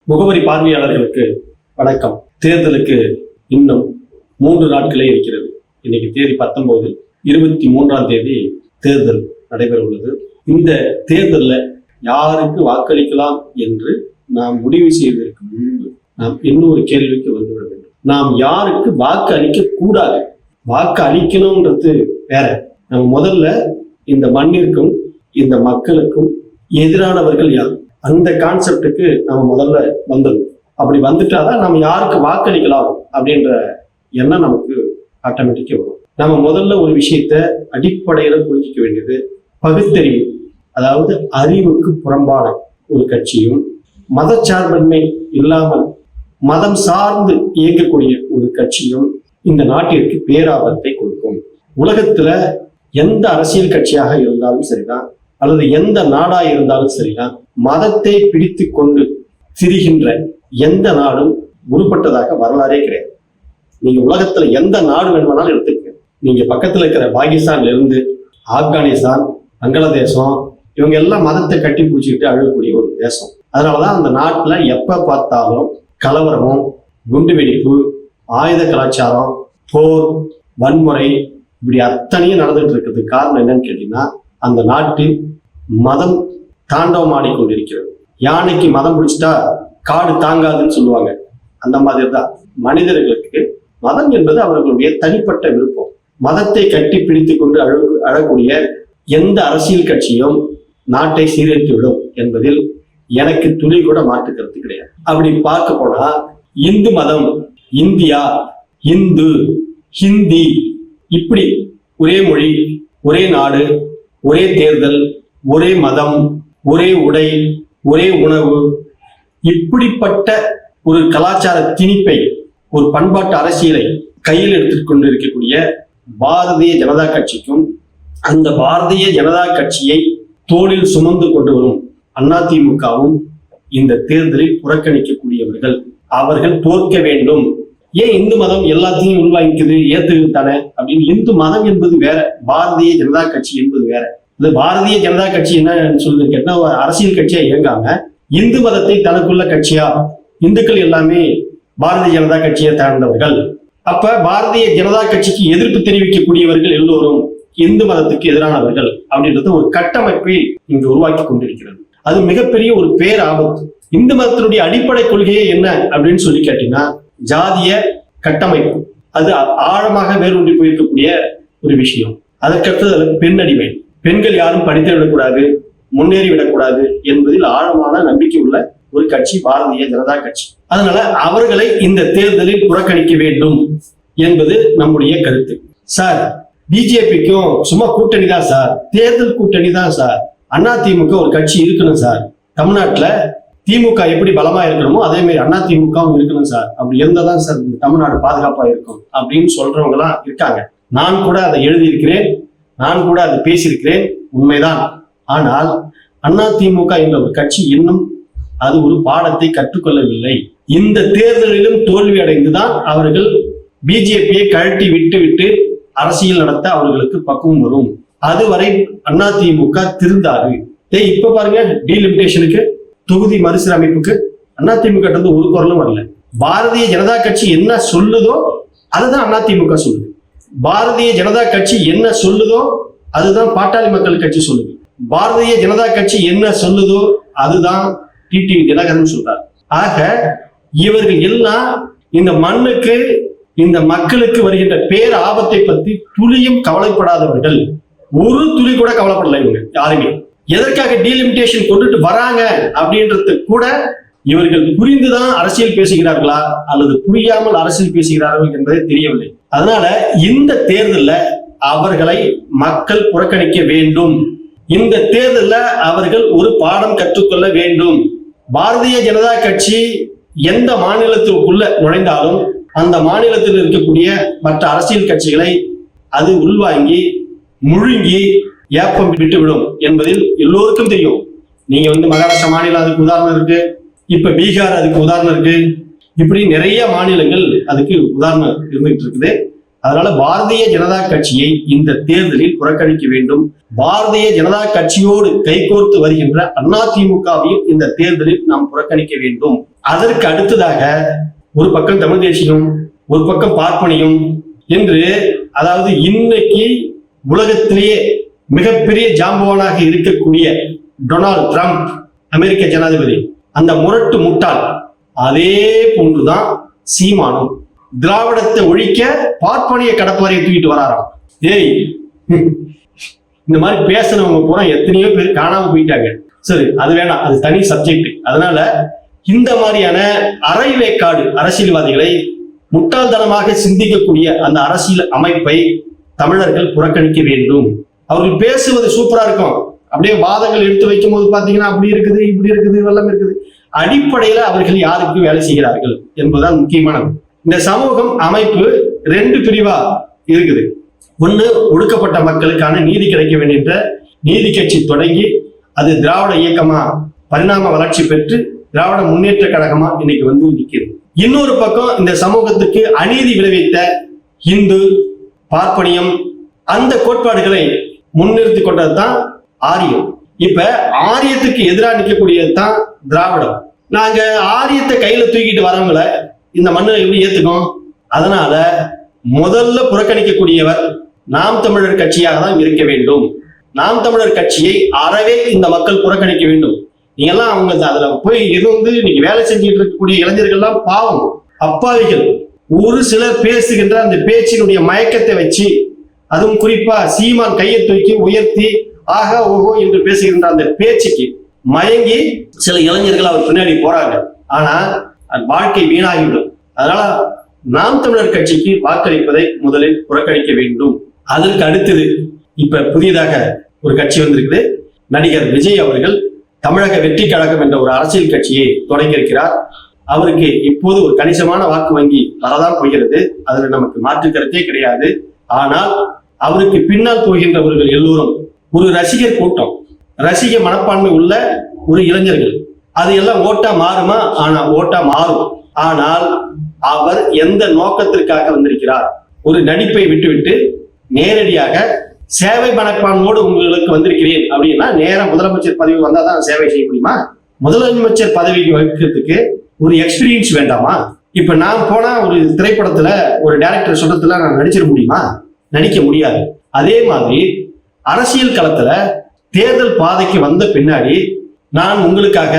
முகவரி பார்வையாளர்களுக்கு வணக்கம். தேர்தலுக்கு இன்னும் 3 நாட்களே இருக்கிறது. இன்னைக்கு தேதி 19, 23ஆம் தேதி தேர்தல் நடைபெற உள்ளது. இந்த தேர்தலில் யாருக்கு வாக்களிக்கலாம் என்று நாம் முடிவு செய்வதற்கு முன்பு நாம் இன்னொரு கேள்விக்கு வந்துவிட வேண்டும். நாம் யாருக்கு வாக்கு அளிக்க கூடாது, வாக்கு அளிக்கணும்ன்றது வேற. நம்ம முதல்ல இந்த மண்ணிற்கும் இந்த மக்களுக்கும் எதிரானவர்கள் யார், அந்த கான்செப்டுக்கு நம்ம முதல்ல வந்துடணும். அப்படி வந்துட்டாதான் நம்ம யாருக்கு வாக்களிக்கலாம் அப்படின்ற எண்ணம் நமக்கு ஆட்டோமேட்டிக்கா வரும். நம்ம முதல்ல ஒரு விஷயத்த அடிப்படையில புரிஞ்சிக்க வேண்டியது பகுத்தறிவு, அதாவது அறிவுக்கு புறம்பான ஒரு கட்சியும் மதச்சார்பின்மை இல்லாமல் மதம் சார்ந்து இயங்கக்கூடிய ஒரு கட்சியும் இந்த நாட்டிற்கு பேராபத்தை கொடுக்கும். உலகத்துல எந்த அரசியல் கட்சியாக இருந்தாலும் சரிதான், அல்லது எந்த நாடா இருந்தாலும் சரிதான், மதத்தை பிடித்து கொண்டு திரிகின்ற எந்த நாடும் உருப்பட்டதாக வரலாறே கிடையாது. நீங்க உலகத்துல எந்த நாடு வேணுமானாலும் எடுத்துக்க. நீங்க பக்கத்துல இருக்கிற பாகிஸ்தான்ல இருந்து ஆப்கானிஸ்தான், பங்களாதேசம், இவங்க எல்லாம் மதத்தை கட்டி பிடிச்சிக்கிட்டு அழகக்கூடிய ஒரு தேசம். அதனாலதான் அந்த நாட்டுல எப்ப பார்த்தாலும் கலவரமும், குண்டுவெடிப்பு, ஆயுத கலாச்சாரம், போர், வன்முறை இப்படி அத்தனையும் நடந்துட்டு இருக்கிறதுக்கு காரணம் என்னன்னு கேட்டீங்கன்னா, அந்த நாட்டில் மதம் தாண்டவம் ஆடிக்கொண்டிருக்கிறது. யானைக்கு மதம் பிடிச்சிட்டா காடு தாங்காதுன்னு சொல்லுவாங்க. அந்த மாதிரி தான் மனிதர்களுக்கு மதம் என்பது அவர்களுடைய தனிப்பட்ட விருப்பம். மதத்தை கட்டி பிடித்து கொண்டு அழக்கூடிய எந்த அரசியல் கட்சியும் நாட்டை சீரழித்து விடும் என்பதில் எனக்கு துளி கூட மாற்று கருத்து கிடையாது. அப்படி பார்க்க போனா இந்து மதம், இந்தியா, இந்து, ஹிந்தி, இப்படி ஒரே மொழி, ஒரே நாடு, ஒரே தேர்தல், ஒரே மதம், ஒரே உடை, ஒரே உணவு, இப்படிப்பட்ட ஒரு கலாச்சார திணிப்பை, ஒரு பண்பாட்டு அரசியலை கையில் எடுத்துக்கொண்டு இருக்கக்கூடிய பாரதிய ஜனதா கட்சிக்கும், அந்த பாரதிய ஜனதா கட்சியை தோளில் சுமந்து கொண்டு வரும் அதிமுகவும் இந்த தேர்தலில் புறக்கணிக்கக்கூடியவர்கள். அவர்கள் தோற்க வேண்டும். ஏன் இந்து மதம் எல்லாத்தையும் உள்வாங்கிக்குது, ஏத்துக்குது தானே அப்படின்னு. இந்து மதம் என்பது வேற, பாரதிய ஜனதா கட்சி என்பது வேற. இந்த பாரதிய ஜனதா கட்சி என்ன சொல்லுது கேட்டா, அரசியல் கட்சியா இயங்காம இந்து மதத்தை தனக்குள்ள கட்சியா, இந்துக்கள் எல்லாமே பாரதிய ஜனதா கட்சியை சார்ந்தவர்கள். அப்ப பாரதிய ஜனதா கட்சிக்கு எதிர்ப்பு தெரிவிக்கக்கூடியவர்கள் எல்லோரும் இந்து மதத்துக்கு எதிரானவர்கள் அப்படின்றது ஒரு கட்டமைப்பை இங்கு உருவாக்கி கொண்டிருக்கிறது. அது மிகப்பெரிய ஒரு பேர் ஆபத்து. இந்து மதத்தினுடைய அடிப்படை கொள்கையே என்ன அப்படின்னு சொல்லி கேட்டீங்கன்னா, ஜாதிய கட்டமைப்பு. அது ஆழமாக வேரூன்றி போயிருக்கக்கூடிய ஒரு விஷயம். அதற்கடுத்தது பெண் அடிமை. பெண்கள் யாரும் படித்து விடக்கூடாது, முன்னேறி விடக்கூடாது என்பதில் ஆழமான நம்பிக்கை உள்ள ஒரு கட்சி பாரதிய ஜனதா கட்சி. அதனால அவர்களை இந்த தேர்தலில் புறக்கணிக்க வேண்டும் என்பது நம்முடைய கருத்து. சார், பிஜேபிக்கும் சும்மா கூட்டணி தான் சார், தேர்தல் கூட்டணி தான் சார், அதிமுக ஒரு கட்சி இருக்கணும் சார், தமிழ்நாட்டுல திமுக எப்படி பலமா இருக்கணுமோ அதே மாதிரி அதிமுகவும் இருக்கணும் சார், அப்படி இருந்தாதான் சார் இந்த தமிழ்நாடு பாதுகாப்பா இருக்கும் அப்படின்னு சொல்றவங்க எல்லாம் இருக்காங்க. நான் கூட அதை எழுதியிருக்கிறேன், நான் கூட அதை பேசியிருக்கிறேன், உண்மைதான். ஆனால் அதிமுக என்ற ஒரு கட்சி இன்னும் அது ஒரு பாடத்தை கற்றுக்கொள்ளவில்லை. இந்த தேர்தலிலும் தோல்வி அடைந்துதான் அவர்கள் பிஜேபியை கழட்டி விட்டு அரசியல் நடத்த அவர்களுக்கு பக்குவம் வரும். அதுவரை அதிமுக திருந்தாது. இப்ப பாருங்க, டீலிமிட்டேஷனுக்கு, தொகுதி மறுசீரமைப்புக்கு அதிமுக ஒரு குரலும் வரல. பாரதிய ஜனதா கட்சி என்ன சொல்லுதோ அதுதான் அதிமுக சொல்லுது. பாரதிய ஜனதா கட்சி என்ன சொல்லுதோ அதுதான் பாட்டாளி மக்கள் கட்சி சொல்லுது. பாரதிய ஜனதா கட்சி என்ன சொல்லுதோ அதுதான் டிடிவி தினகரன் சொல்றார். ஆக இவர்கள் எல்லாம் இந்த மண்ணுக்கு, இந்த மக்களுக்கு வருகின்ற பேர் ஆபத்தை பற்றி துளியும் கவலைப்படாதவர்கள். ஒரு துளி கூட கவலைப்படல இவங்க யாருமே. எதற்காக டீலிமிட்டேஷன் கொண்டுட்டு வராங்க அப்படின்றது கூட இவர்கள் புரிந்துதான் அரசியல் பேசுகிறார்களா அல்லது புரியாமல் அரசியல் பேசுகிறார்கள் என்பதை தெரியவில்லை. அதனால இந்த தேர்தலில் அவர்களை மக்கள் புறக்கணிக்க வேண்டும். இந்த தேர்தலில் அவர்கள் ஒரு பாடம் கற்றுக்கொள்ள வேண்டும். பாரதிய ஜனதா கட்சி எந்த மாநிலத்திற்குள்ள நுழைந்தாலும் அந்த மாநிலத்தில் இருக்கக்கூடிய மற்ற அரசியல் கட்சிகளை அது உள்வாங்கி முழுங்கி ஏப்பம் விட்டுவிடும் என்பதில் எல்லோருக்கும் தெரியும். நீங்க மகாராஷ்டிரா மாநிலம் அதுக்கு உதாரணம் இருக்கு, இப்ப பீகார் அதுக்கு உதாரணம் இருக்கு, இப்படி நிறைய மாநிலங்கள் அதுக்கு உதாரணம் இருந்துகிட்டு இருக்குது. அதனால பாரதிய ஜனதா கட்சியை இந்த தேர்தலில் புறக்கணிக்க வேண்டும். பாரதிய ஜனதா கட்சியோடு கைகோர்த்து வருகின்ற அதிமுகவையும் இந்த தேர்தலில் நாம் புறக்கணிக்க வேண்டும். அதற்கு அடுத்ததாக ஒரு பக்கம் தமிழ் தேசியம், ஒரு பக்கம் பார்ப்பனியம் என்று, அதாவது இன்னைக்கு உலகத்திலேயே மிகப்பெரிய ஜாம்பவானாக இருக்கக்கூடிய டொனால்ட் ட்ரம்ப், அமெரிக்க ஜனாதிபதி, அந்த முரட்டு முட்டாள், அதே போன்றுதான் சீமானும் திராவிடத்தை ஒழிக்க பார்ப்பனிய கடப்பாறையை தூக்கிட்டு வராராம். ஏய், இந்த மாதிரி பேசினவங்க பூரா எத்தனையோ பேர் காணாம போயிட்டாங்க. சரி, அது வேணாம், அது தனி சப்ஜெக்ட். அதனால இந்த மாதிரியான அரைவேக்காடு அரசியல்வாதிகளை, முட்டாள்தனமாக சிந்திக்கக்கூடிய அந்த அரசியல் அமைப்பை தமிழர்கள் புறக்கணிக்க வேண்டும். அவர்கள் பேசுவது சூப்பரா இருக்கும், அப்படியே வாதங்கள் எடுத்து வைக்கும் போது பாத்தீங்கன்னா அப்படி இருக்குது, இப்படி இருக்குது, வெள்ளம் இருக்குது. அடிப்படையில அவர்கள் யாருக்கு வேலை செய்கிறார்கள் என்பதுதான் முக்கியமானது. இந்த சமூகம் அமைப்பு ரெண்டு பிரிவா இருக்குது. ஒண்ணு, ஒடுக்கப்பட்ட மக்களுக்கான நீதி கிடைக்க வேண்டிய நீதி கட்சி தொடங்கி அது திராவிட இயக்கமா பரிணாம வளர்ச்சி பெற்று திராவிட முன்னேற்ற கழகமா இன்னைக்கு வந்து நிற்கிறது. இன்னொரு பக்கம் இந்த சமூகத்துக்கு அநீதி விளைவித்த இந்து, பார்ப்பனியம், அந்த கோட்பாடுகளை முன்னிறுத்தி கொண்டதுதான் ஆரியம். இப்ப ஆரியத்துக்கு எதிராக நிற்கக்கூடியது தான் திராவிடம். நாங்க ஆரியத்தை கையில தூக்கிட்டு வரவங்களை இந்த மண்ணை எப்படி ஏத்துக்கும்? அதனால முதல்ல புறக்கணிக்கக்கூடியவர் நாம் தமிழர் கட்சியாக தான் இருக்க வேண்டும். நாம் தமிழர் கட்சியை அறவே இந்த மக்கள் புறக்கணிக்க வேண்டும். நீங்க எல்லாம் அவங்க அதுல போய் இருந்து நீங்க வேலை செஞ்சுட்டு இருக்கக்கூடிய இளைஞர்கள்லாம் பாவம், அப்பாவிகள். ஒரு சிலர் பேசுகின்ற அந்த பேச்சினுடைய மயக்கத்தை வச்சு, அதுவும் குறிப்பா சீமான் கையை தூக்கி உயர்த்தி ஆகா ஓஹோ என்று பேசுகின்ற அந்த பேச்சுக்கு மயங்கி சில இளைஞர்கள் அவர் பின்னாடி போறாங்க. ஆனா வாழ்க்கை வீணாகிவிடும். அதனால நாம் தமிழர் கட்சிக்கு வாக்களிப்பதை முதலில் புறக்கணிக்க வேண்டும். அதற்கு அடுத்தது இப்ப புதியதாக ஒரு கட்சி வந்திருக்குது. நடிகர் விஜய் அவர்கள் தமிழக வெற்றி கழகம் என்ற ஒரு அரசியல் கட்சியை தொடங்கி இருக்கிறார். அவருக்கு இப்போது ஒரு கணிசமான வாக்கு வங்கி வரதான் போகிறது, அதுல நமக்கு மாற்று கருத்தே கிடையாது. ஆனால் அவருக்கு பின்னால் போகின்றவர்கள் எல்லோரும் ஒரு ரசிகர் கூட்டம், ரசிக மனப்பான்மை உள்ள ஒரு இளைஞர்கள். அது எல்லாம் ஓட்டா மாறுமா? ஆனா ஓட்டா மாறும். ஆனால் அவர் எந்த நோக்கத்திற்காக வந்திருக்கிறார்? ஒரு நடிப்பை விட்டுவிட்டு நேரடியாக சேவை மனப்பான்மையோடு உங்களுக்கு வந்திருக்கிறேன் அப்படின்னா நேரம் முதலமைச்சர் பதவி வந்தாதான் சேவை செய்ய முடியுமா? முதலமைச்சர் பதவிக்கு வைக்கிறதுக்கு ஒரு எக்ஸ்பீரியன்ஸ் வேண்டாமா? இப்ப நான் போனா ஒரு திரைப்படத்துல ஒரு டைரக்டர் சொல்றதுல நான் நடிச்சிட முடியுமா? நடிக்க முடியாது. அதே மாதிரி அரசியல் களத்துல தேர்தல் பாதைக்கு வந்த பின்னாடி நான் உங்களுக்காக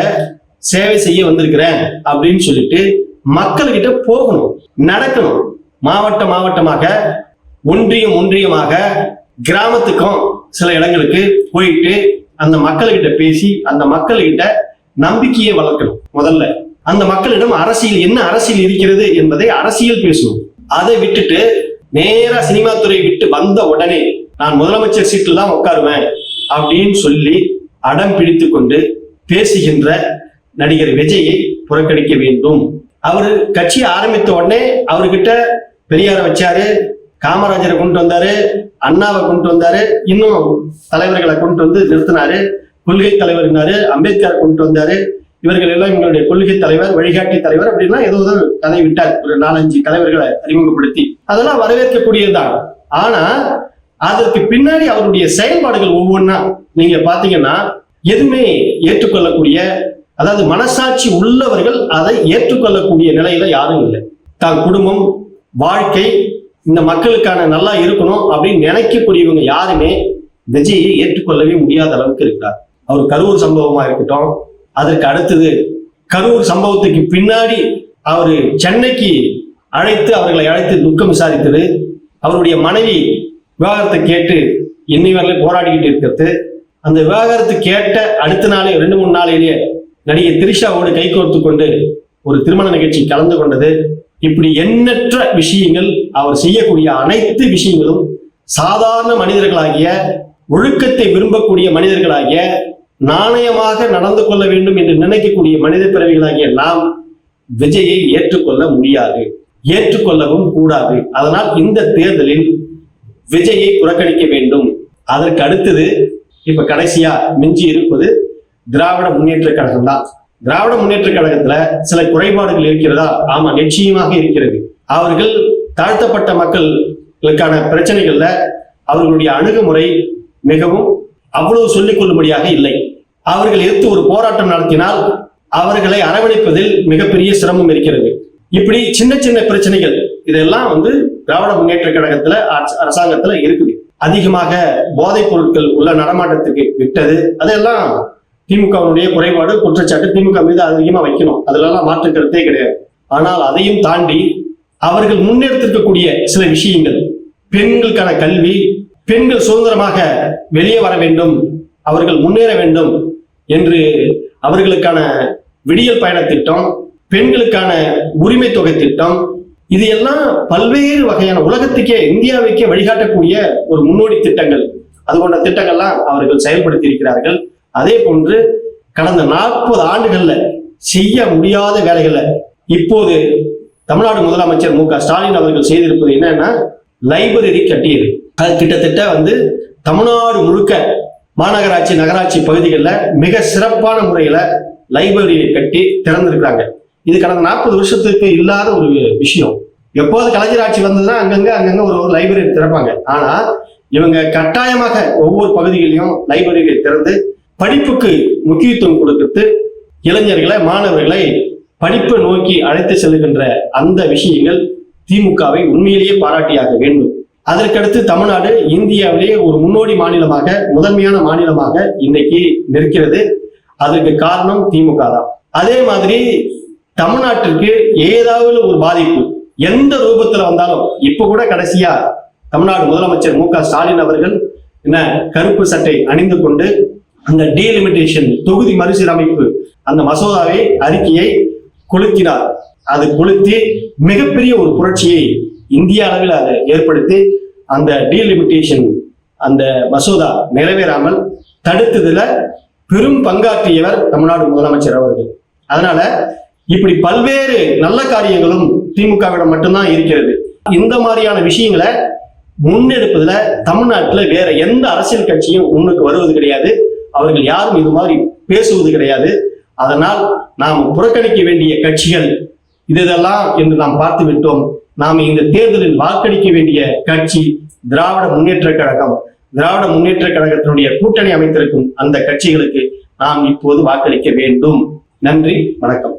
சேவை செய்ய வந்திருக்கிறேன் அப்படின்னு சொல்லிட்டு மக்கள்கிட்ட போகணும், நடக்கணும். மாவட்டமாக, ஒன்றியமாக, கிராமத்துக்கும் சில இடங்களுக்கு போயிட்டு அந்த மக்கள்கிட்ட பேசி அந்த மக்கள்கிட்ட நம்பிக்கையை வளர்க்கணும். முதல்ல அந்த மக்களிடம் அரசியல் என்ன அரசியல் இருக்கிறது என்பதை அரசியல் பேசணும். அதை விட்டுட்டு நேரா சினிமா துறை விட்டு வந்த உடனே நான் முதலமைச்சர் சீட்டில் தான் உட்காருவேன் அப்படின்னு சொல்லி அடம் பிடித்து கொண்டு பேசுகின்ற நடிகர் விஜயை புறக்கணிக்க வேண்டும். அவர் கட்சி ஆரம்பித்த உடனே அவர்கிட்ட பெரியாரை வச்சாரு, காமராஜரை கொண்டு வந்தாரு, அண்ணாவை கொண்டு வந்தாரு, இன்னும் தலைவர்களை கொண்டு வந்து நிறுத்தினாரு. கொள்கை தலைவர்னாரு, அம்பேத்கரை கொண்டு வந்தாரு. இவர்கள் எல்லாம் எங்களுடைய கொள்கை தலைவர், வழிகாட்டி தலைவர் அப்படின்னா ஏதோ கதை விட்டார். ஒரு 4-5 தலைவர்களை அறிமுகப்படுத்தி அதெல்லாம் வரவேற்கக்கூடியதுதான். ஆனா அதற்கு பின்னாடி அவருடைய செயல்பாடுகள் ஒவ்வொன்றா நீங்க பாத்தீங்கன்னா எதுவுமே ஏற்றுக்கொள்ளக்கூடிய, அதாவது மனசாட்சி உள்ளவர்கள் அதை ஏற்றுக்கொள்ளக்கூடிய நிலையில யாரும் இல்லை. தான் குடும்பம், வாழ்க்கை, இந்த மக்களுக்கான நல்லா இருக்கணும் அப்படின்னு நினைக்கக்கூடியவங்க யாருமே விஜயை ஏற்றுக்கொள்ளவே முடியாத அளவுக்கு இருக்கிறார். அவர் கரூர் சம்பவமா இருக்கட்டும், அதற்கு அடுத்தது கரூர் சம்பவத்துக்கு பின்னாடி அவரு சென்னைக்கு அவர்களை அழைத்து துக்கம் விசாரித்தது, அவருடைய மனைவி விவாகரத்தை கேட்டு இன்னை வரல போராடிக்கிட்டு இருக்கிறது, அந்த விவாகரத்து கேட்ட அடுத்த நாளே 2-3 நாளிலேயே நடிகை திரிஷாவோடு கைகோர்த்து கொண்டு ஒரு திருமண நிகழ்ச்சி கலந்து கொண்டது. இப்படி எண்ணற்ற விஷயங்கள், அவர் செய்யக்கூடிய அனைத்து விஷயங்களும் சாதாரண மனிதர்களாகிய, ஒழுக்கத்தை விரும்பக்கூடிய மனிதர்களாகிய, நாணயமாக நடந்து கொள்ள வேண்டும் என்று நினைக்கக்கூடிய மனித பிறவிகளாகிய நாம் விஜயை ஏற்றுக்கொள்ள முடியாது, ஏற்றுக்கொள்ளவும் கூடாது. அதனால் இந்த தேர்தலில் விஜயை புறக்கணிக்க வேண்டும். அதற்கு அடுத்தது இப்ப கடைசியா மிஞ்சி இருப்பது திராவிட முன்னேற்ற கழகம் தான். திராவிட முன்னேற்ற கழகத்துல சில குறைபாடுகள் இருக்கிறதா? ஆமா, நிச்சயமாக இருக்கிறது. அவர்கள் தாழ்த்தப்பட்ட மக்கள் மக்களுக்கான பிரச்சனைகள்ல அவர்களுடைய அணுகுமுறை மிகவும் அவ்வளவு சொல்லிக் கொள்ளும்படியாக இல்லை. அவர்கள் எடுத்து ஒரு போராட்டம் நடத்தினால் அவர்களை அரவணைப்பதில் மிகப்பெரிய சிரமம் இருக்கிறது. இப்படி சின்ன சின்ன பிரச்சனைகள் இதெல்லாம் திராவிட முன்னேற்ற கழகத்துல அரசாங்கத்துல இருக்குது. அதிகமாக போதைப் பொருட்கள் உள்ள நடமாட்டத்துக்கு விட்டது, அதெல்லாம் திமுகவுடைய குறைபாடு, குற்றச்சாட்டு. திமுக மீது அதிகமா வைக்கணும், அதுலலாம் மாற்று கருத்தே கிடையாது. ஆனால் அதையும் தாண்டி அவர்கள் முன்னெடுத்திருக்கக்கூடிய சில விஷயங்கள், பெண்களுக்கான கல்வி, பெண்கள் சுதந்திரமாக வெளியே வர வேண்டும், அவர்கள் முன்னேற வேண்டும் என்று அவர்களுக்கான விடியல் பயண திட்டம், பெண்களுக்கான உரிமை தொகை திட்டம், இது எல்லாம் பல்வேறு வகையான உலகத்துக்கே இந்தியாவுக்கே வழிகாட்டக்கூடிய ஒரு முன்னோடி திட்டங்கள். அது போன்ற திட்டங்கள்லாம் அவர்கள் செயல்படுத்தி இருக்கிறார்கள். அதே போன்று கடந்த 40 ஆண்டுகள்ல செய்ய முடியாத வேலைகளை இப்போது தமிழ்நாடு முதலமைச்சர் மு.க.ஸ்டாலின் அவர்கள் செய்திருப்பது என்னன்னா, லைப்ரரி கட்டியது. அது கிட்டத்தட்ட தமிழ்நாடு முழுக்க மாநகராட்சி நகராட்சி பகுதிகளில் மிக சிறப்பான முறையில லைப்ரரியை கட்டி திறந்திருக்கிறாங்க. இது கடந்த 40 வருஷத்துக்கு இல்லாத ஒரு விஷயம். எப்போது கலைஞர் ஆட்சி வந்ததுன்னா அங்கங்க ஒரு லைப்ரரி திறப்பாங்க. ஆனா இவங்க கட்டாயமாக ஒவ்வொரு பகுதிகளிலும் லைப்ரரியை திறந்து படிப்புக்கு முக்கியத்துவம் கொடுத்து இளைஞர்களை, மாணவர்களை படிப்பை நோக்கி அழைத்து செல்கின்ற அந்த விஷயங்கள் திமுகவை உண்மையிலேயே பாராட்டியாக வேண்டும். அதற்கடுத்து தமிழ்நாடு இந்தியாவிலேயே ஒரு முன்னோடி மாநிலமாக, முதன்மையான மாநிலமாக இன்னைக்கு நிற்கிறது. அதற்கு காரணம் திமுக தான். அதே மாதிரி தமிழ்நாட்டிற்கு ஏதாவது ஒரு பாதிப்பு எந்த ரூபத்துல வந்தாலும், இப்ப கூட கடைசியா தமிழ்நாடு முதலமைச்சர் மு.க.ஸ்டாலின் அவர்கள் கருப்பு சட்டை அணிந்து கொண்டு அந்த டீலிமிட்டேஷன், தொகுதி மறுசீரமைப்பு அந்த மசோதாவை, அறிக்கையை கொளுத்தினார். அது கொளுத்தி மிகப்பெரிய ஒரு புரட்சியை இந்திய அளவில் அதை ஏற்படுத்தி அந்த டீலிமிட்டேஷன் அந்த மசோதா நிறைவேறாமல் தடுத்ததுல பெரும் பங்காற்றியவர் தமிழ்நாடு முதலமைச்சர் அவர்கள். அதனால இப்படி பல்வேறு நல்ல காரியங்களும் திமுகவிடம் மட்டும்தான் இருக்கிறது. இந்த மாதிரியான விஷயங்களை முன்னெடுப்பதுல தமிழ்நாட்டுல வேற எந்த அரசியல் கட்சியும் முன்னுக்கு வருவது கிடையாது. அவர்கள் யாரும் இது மாதிரி பேசுவது கிடையாது. அதனால் நாம் புறக்கணிக்க வேண்டிய கட்சிகள் இதெல்லாம் என்று நாம் பார்த்து விட்டோம். நாம் இந்த தேர்தலில் வாக்களிக்க வேண்டிய கட்சி திராவிட முன்னேற்ற கழகம். திராவிட முன்னேற்ற கழகத்தினுடைய கூட்டணி அமைத்திருக்கும் அந்த கட்சிகளுக்கு நாம் இப்போது வாக்களிக்க வேண்டும். நன்றி, வணக்கம்.